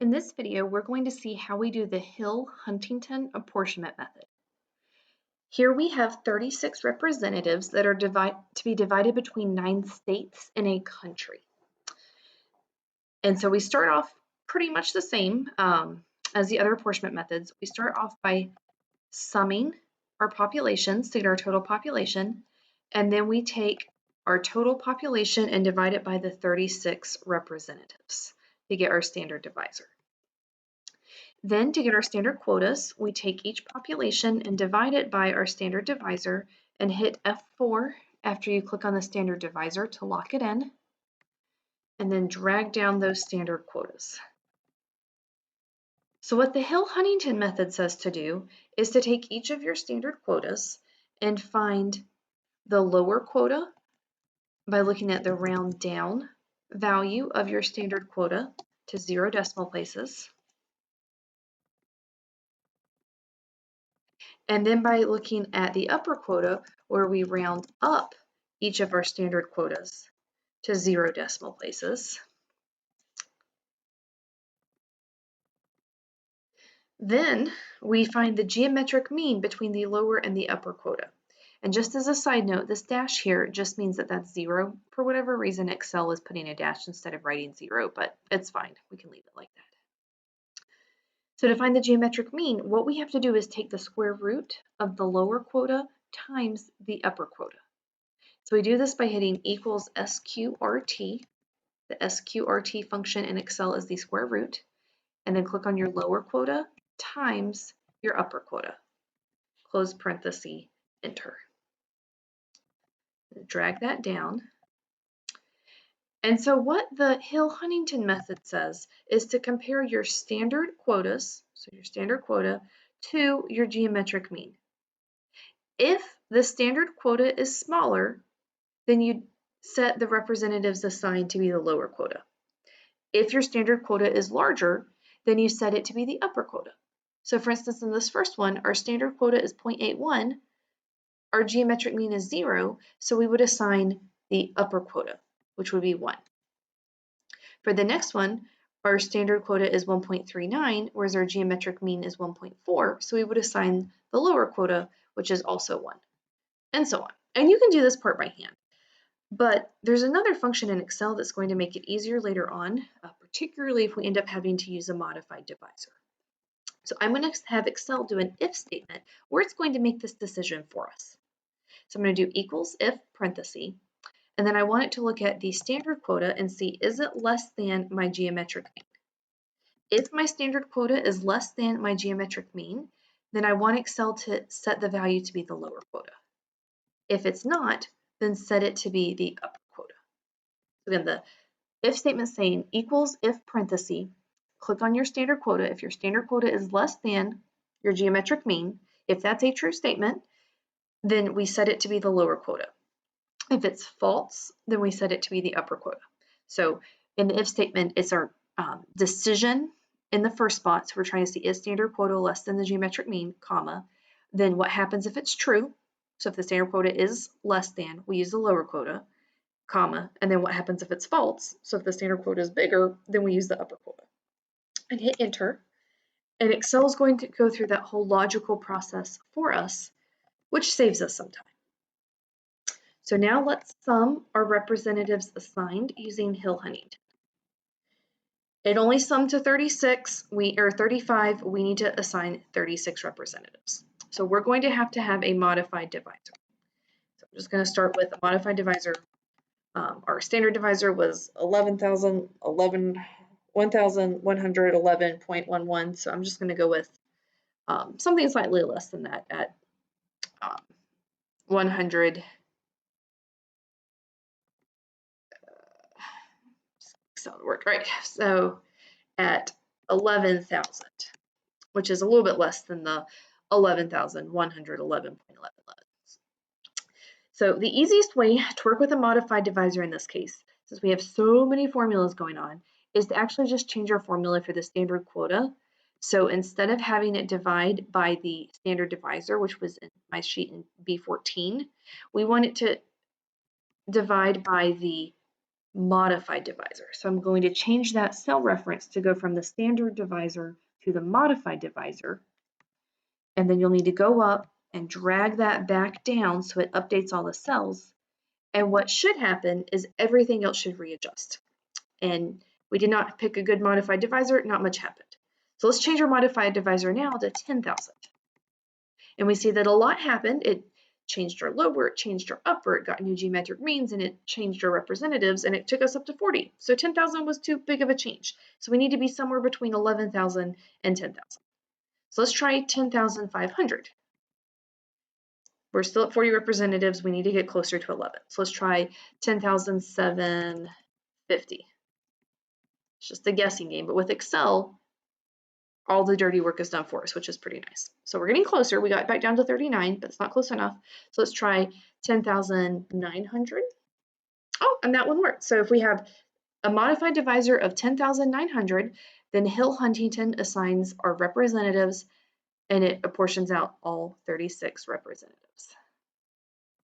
In this video, we're going to see how we do the Hill-Huntington apportionment method. Here we have 36 representatives that are to be divided between 9 states in a country. And so we start off pretty much the same as the other apportionment methods. We start off by summing our populations to get our total population, and then we take our total population and divide it by the 36 representatives to get our standard divisor. Then to get our standard quotas, we take each population and divide it by our standard divisor and hit F4 after you click on the standard divisor to lock it in, and then drag down those standard quotas. So what the Hill-Huntington method says to do is to take each of your standard quotas and find the lower quota by looking at the round down value of your standard quota to 0 decimal places. And then by looking at the upper quota, where we round up each of our standard quotas to 0 decimal places. Then we find the geometric mean between the lower and the upper quota. And just as a side note, this dash here just means that that's 0. For whatever reason, Excel is putting a dash instead of writing 0, but it's fine. We can leave it like that. So to find the geometric mean, what we have to do is take the square root of the lower quota times the upper quota. So we do this by hitting equals SQRT. The SQRT function in Excel is the square root, and then click on your lower quota times your upper quota. Close parenthesis, enter. Drag that down. And so what the Hill-Huntington method says is to compare your standard quotas, so your standard quota, to your geometric mean. If the standard quota is smaller, then you set the representatives assigned to be the lower quota. If your standard quota is larger, then you set it to be the upper quota. So for instance, in this first one, our standard quota is 0.81, our geometric mean is 0, so we would assign the upper quota, which would be 1. For the next one, our standard quota is 1.39, whereas our geometric mean is 1.4, so we would assign the lower quota, which is also 1, and so on. And you can do this part by hand. But there's another function in Excel that's going to make it easier later on, particularly if we end up having to use a modified divisor. So I'm going to have Excel do an if statement where it's going to make this decision for us. So I'm going to do equals if parenthesis, and then I want it to look at the standard quota and see, is it less than my geometric mean? If my standard quota is less than my geometric mean, then I want Excel to set the value to be the lower quota. If it's not, then set it to be the upper quota. So again, the if statement saying equals if parenthesis, click on your standard quota. If your standard quota is less than your geometric mean, if that's a true statement, then we set it to be the lower quota. If it's false, then we set it to be the upper quota. So in the if statement, it's our decision in the first spot. So we're trying to see is standard quota less than the geometric mean, comma. Then what happens if it's true? So if the standard quota is less than, we use the lower quota, comma, and then what happens if it's false? So if the standard quota is bigger, then we use the upper quota. And hit enter, and Excel is going to go through that whole logical process for us, which saves us some time. So now let's sum our representatives assigned using Hill-Huntington. It only summed to 36, or 35, we need to assign 36 representatives. So we're going to have a modified divisor. So I'm just going to start with a modified divisor. Our standard divisor was 111111.11, so I'm just going to go with something slightly less than that at 100. So it worked, right? So at 11,000, which is a little bit less than the 11,111.11. So the easiest way to work with a modified divisor in this case, since we have so many formulas going on, is to actually just change our formula for the standard quota. So instead of having it divide by the standard divisor, which was in my sheet in B14, we want it to divide by the modified divisor. So I'm going to change that cell reference to go from the standard divisor to the modified divisor. And then you'll need to go up and drag that back down so it updates all the cells. And what should happen is everything else should readjust. And we did not pick a good modified divisor, not much happened. So let's change our modified divisor now to 10,000. And we see that a lot happened. It changed our lower, it changed our upper, it got new geometric means, and it changed our representatives, and it took us up to 40. So 10,000 was too big of a change. So we need to be somewhere between 11,000 and 10,000. So let's try 10,500. We're still at 40 representatives. We need to get closer to 11. So let's try 10,750. It's just a guessing game, but with Excel, all the dirty work is done for us, which is pretty nice. So we're getting closer. We got back down to 39, but it's not close enough. So let's try 10,900. Oh, and that one worked. So if we have a modified divisor of 10,900, then Hill-Huntington assigns our representatives and it apportions out all 36 representatives.